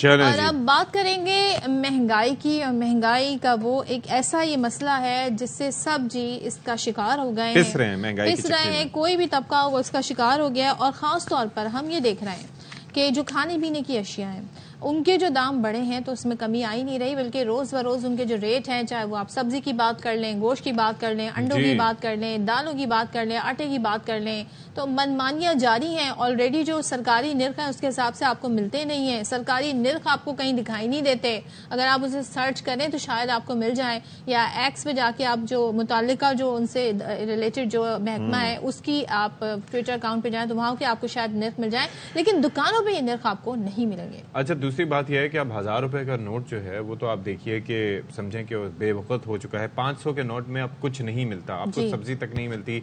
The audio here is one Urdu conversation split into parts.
اور اب بات کریں گے مہنگائی کی، اور مہنگائی کا وہ ایک ایسا یہ مسئلہ ہے جس سے سب اس کا شکار ہو گئے ہیں، پس رہے ہیں، کوئی بھی طبقہ وہ اس کا شکار ہو گیا، اور خاص طور پر ہم یہ دیکھ رہے ہیں کہ جو کھانے پینے کی اشیاء ہیں ان کے جو دام بڑھے ہیں تو اس میں کمی آئی نہیں رہی، بلکہ روز بروز ان کے جو ریٹ ہیں، چاہے وہ آپ سبزی کی بات کر لیں، گوشت کی بات کر لیں، انڈوں کی بات کر لیں، دالوں کی بات کر لیں، آٹے کی بات کر لیں، تو منمانیاں جاری ہیں۔ آلریڈی جو سرکاری نرخ ہیں اس کے حساب سے آپ کو ملتے نہیں ہیں، سرکاری نرخ آپ کو کہیں دکھائی نہیں دیتے، اگر آپ اسے سرچ کریں تو شاید آپ کو مل جائیں، یا ایکس پہ جا کے آپ جو متعلقہ جو ان سے ریلیٹڈ جو محکمہ ہے اس کی آپ ٹویٹر اکاؤنٹ پہ جائیں تو وہاں کے آپ کو شاید نرخ مل جائیں، لیکن دکانوں پہ یہ نرخ آپ کو نہیں ملیں گے۔ اچھا، دوسری بات یہ ہے کہ اب 1000 روپے کا نوٹ جو ہے وہ تو آپ دیکھیے کہ سمجھیں کہ بے وقت ہو چکا ہے۔ 500 کے نوٹ میں اب کچھ نہیں ملتا، اب تو سبزی تک نہیں ملتی۔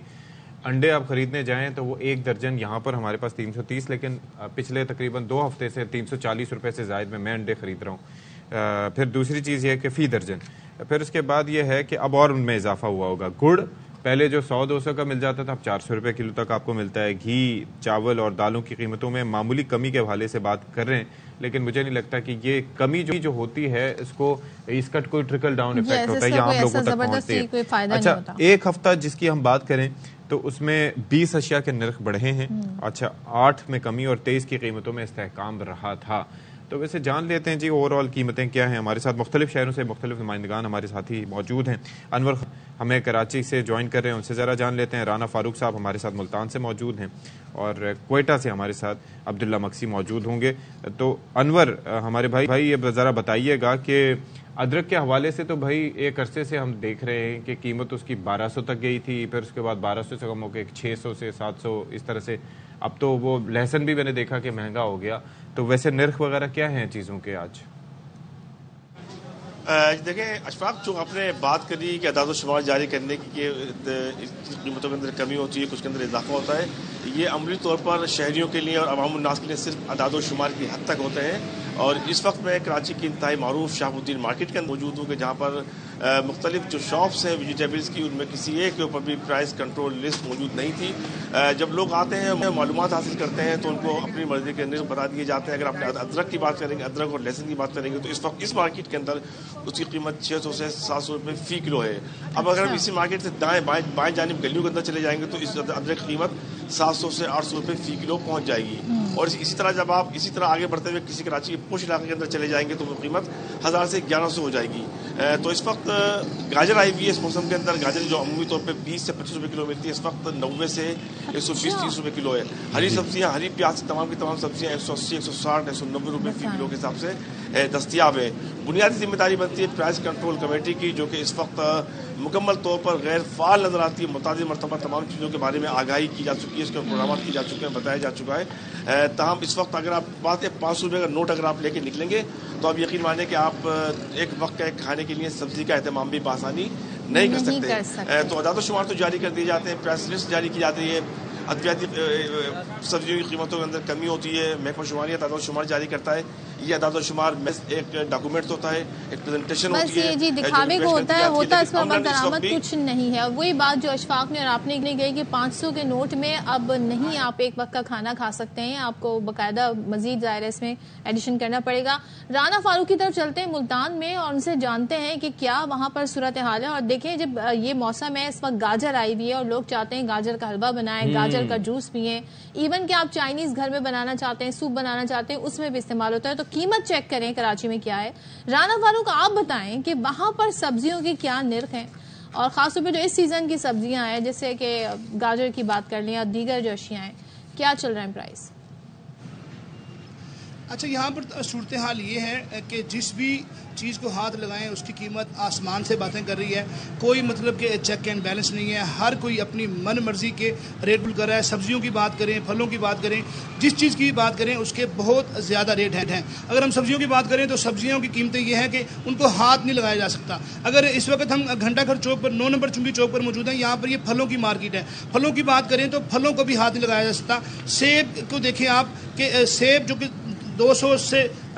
انڈے آپ خریدنے جائیں تو وہ ایک درجن یہاں پر ہمارے پاس 330، لیکن پچھلے تقریباً 2 ہفتے سے 340 روپے سے زائد میں انڈے خرید رہا ہوں۔ پھر دوسری چیز یہ ہے کہ فی درجن، پھر اس کے بعد یہ ہے کہ اب اور ان میں اضافہ ہوا ہوگا۔ گڑ پہلے جو 100-200 کا مل جاتا تھا اب 400 روپے کلو تک آپ کو ملتا ہے۔ گھی، چاول اور دالوں کی قیمتوں میں معمولی کمی کے حوالے سے بات کر رہے ہیں، لیکن مجھے نہیں لگتا کہ یہ کمی جو ہوتی ہے اس کا کوئی ٹرکل ڈاؤن ایفیکٹ ہوتا ہے یا ہم لوگوں تک پہنچتے ہیں۔ اچھا، ایک ہفتہ جس کی ہم بات کریں تو اس میں 20 اشیاء کے نرخ بڑھے ہیں، اچھا 8 میں کمی اور 23 کی قیمتوں میں استحکام رہا تھا۔ تو ویسے جان لیتے ہیں جی اوور آل قیمتیں کیا ہیں۔ ہمارے ساتھ مختلف شہروں سے مختلف نمائندگان ہمارے ساتھی موجود ہیں۔ انور ہمیں کراچی سے جوائن کر رہے ہیں، ان سے ذرا جان لیتے ہیں۔ رانا فاروق صاحب ہمارے ساتھ ملتان سے موجود ہیں، اور کوئٹہ سے ہمارے ساتھ عبداللہ مکسی موجود ہوں گے۔ تو انور ہمارے بھائی یہ ذرا بتائیے گا کہ ادرک کے حوالے سے تو بھائی ایک عرصے سے ہم دیکھ رہے ہیں کہ قیمت اس کی 1200 تک گئی تھی، پھر اس کے بعد 1200 سے کم ہو کے 600 سے 700 اس طرح سے، اب تو وہ لہسن بھی میں نے دیکھا کہ مہنگا ہو گیا۔ تو ویسے نرخ وغیرہ کیا ہیں چیزوں کے آج؟ دیکھیں اشفاق، جو آپ نے بات کری کہ اعداد و شمار جاری کرنے کی قیمتوں کے اندر کمی ہوتی ہے، کچھ کے اندر اضافہ ہوتا ہے، یہ عملی طور پر شہریوں کے لیے اور عوام الناس کے لیے صرف اعداد و شمار کی حد تک ہوتے ہیں۔ اور اس وقت میں کراچی کی انتہائی معروف شہاب الدین مارکیٹ کے اندر موجود ہوں کہ جہاں پر مختلف جو شاپس ہیں ویجیٹیبلز کی، ان میں کسی ایک کے اوپر بھی پرائس کنٹرول لسٹ موجود نہیں تھی۔ جب لوگ آتے ہیں معلومات حاصل کرتے ہیں تو ان کو اپنی مرضی کے نرخ بتا دیے جاتے ہیں۔ اگر آپ ادرک کی بات کریں گے، ادرک اور لہسن کی بات کریں گے، تو اس وقت اس مارکیٹ کے اندر اس کی قیمت 600 سے 700 روپے فی کلو ہے۔ اب اگر ہم اسی مارکیٹ سے بائیں جانب گلیوں کے اندر چلے جائیں گے تو اس ادرک کی قیمت 700 سے 800 روپے فی کلو پہنچ جائے گی۔ اور اسی طرح جب آپ اسی طرح آگے بڑھتے ہوئے کسی کراچی کے پوش علاقے کے اندر چلے جائیں گے تو وہ قیمت 1000 سے 1100 ہو جائے گی۔ تو اس وقت گاجر آئی ہوئی ہے، اس موسم کے اندر گاجر جو عمومی طور پہ 20 سے 25 روپے کلو ملتی ہے، اس وقت 90 سے 120-130 روپے کلو ہے۔ ہری سبزیاں، ہری پیاز تمام کی تمام سبزیاں 180, 160, 190 روپے فی کلو کے حساب سے دستیاب ہے۔ بنیادی ذمہ داری بنتی ہے پرائس کنٹرول کمیٹی کی، جو کہ اس وقت مکمل طور پر غیر فعال نظر آتی ہے۔ متعدد مرتبہ تمام چیزوں کے بارے میں آگاہی کی جا چکی ہے، اس کے پروگرامات کی جا چکے ہیں، بتایا جا چکا ہے۔ تاہم اس وقت اگر آپ بات ہے 500 روپے کا نوٹ اگر آپ لے کے نکلیں گے تو آپ یقین مانیں کہ آپ ایک وقت کا کھانے کے لیے سبزی کا اہتمام بھی بآسانی نہیں کر سکتے۔ تو اعداد و شمار تو جاری کر دیے جاتے ہیں، پرائس لسٹ جاری کی جاتی ہے، ادویاتی سبزیوں کی قیمتوں کے اندر کمی ہوتی ہے، محکمہ شماریات اعداد و شمار جاری کرتا ہے۔ یہ اعداد و شمار ایک ڈاکومنٹ ہوتا ہے، ایک پریزنٹیشن ہوتی ہے، جی دکھاوے کو ہوتا ہے اس میں عمل درآمد کچھ نہیں ہے۔ وہی بات جو اشفاق نے اور آپ نے گئی کہ 500 کے نوٹ میں اب نہیں آپ ایک وقت کا کھانا کھا سکتے ہیں، آپ کو باقاعدہ مزید ظاہر اس میں ایڈیشن کرنا پڑے گا۔ رانا فاروق کی طرف چلتے ہیں ملتان میں اور ان سے جانتے ہیں کہ کیا وہاں پر صورتحال ہے۔ اور دیکھیں جب یہ موسم ہے، اس وقت گاجر آئی ہوئی ہے اور لوگ چاہتے ہیں گاجر کا حلوہ بنائیں، گاجر کا جوس پئیں، ایون کہ آپ چائنیز گھر میں بنانا چاہتے ہیں، سوپ بنانا چاہتے ہیں، اس میں بھی استعمال ہوتا ہے۔ تو قیمت چیک کریں کراچی میں کیا ہے۔ رانا فاروق آپ بتائیں کہ وہاں پر سبزیوں کی کیا نرخ ہیں، اور خاص طور پہ جو اس سیزن کی سبزیاں ہیں جیسے کہ گاجر کی بات کر لیں یا دیگر جو اشیاء ہیں، کیا چل رہا ہے پرائس؟ اچھا، یہاں پر صورتحال یہ ہے کہ جس بھی چیز کو ہاتھ لگائیں اس کی قیمت آسمان سے باتیں کر رہی ہے، کوئی مطلب کہ چیک اینڈ بیلنس نہیں ہے، ہر کوئی اپنی من مرضی کے ریٹ بل کر رہا ہے۔ سبزیوں کی بات کریں، پھلوں کی بات کریں، جس چیز کی بات کریں اس کے بہت زیادہ ریٹ ہیں۔ اگر ہم سبزیوں کی بات کریں تو سبزیوں کی قیمتیں یہ ہیں کہ ان کو ہاتھ نہیں لگایا جا سکتا۔ اگر اس وقت ہم گھنٹہ گھر چوک پر 9 نمبر چنگی چوک پر موجود ہیں، یہاں پر یہ پھلوں کی مارکیٹ ہے، پھلوں کی بات کریں تو پھلوں کو بھی ہاتھ نہیں لگایا جا سکتا۔ سیب کو دیکھیں آپ کہ سیب جو کہ 200 سے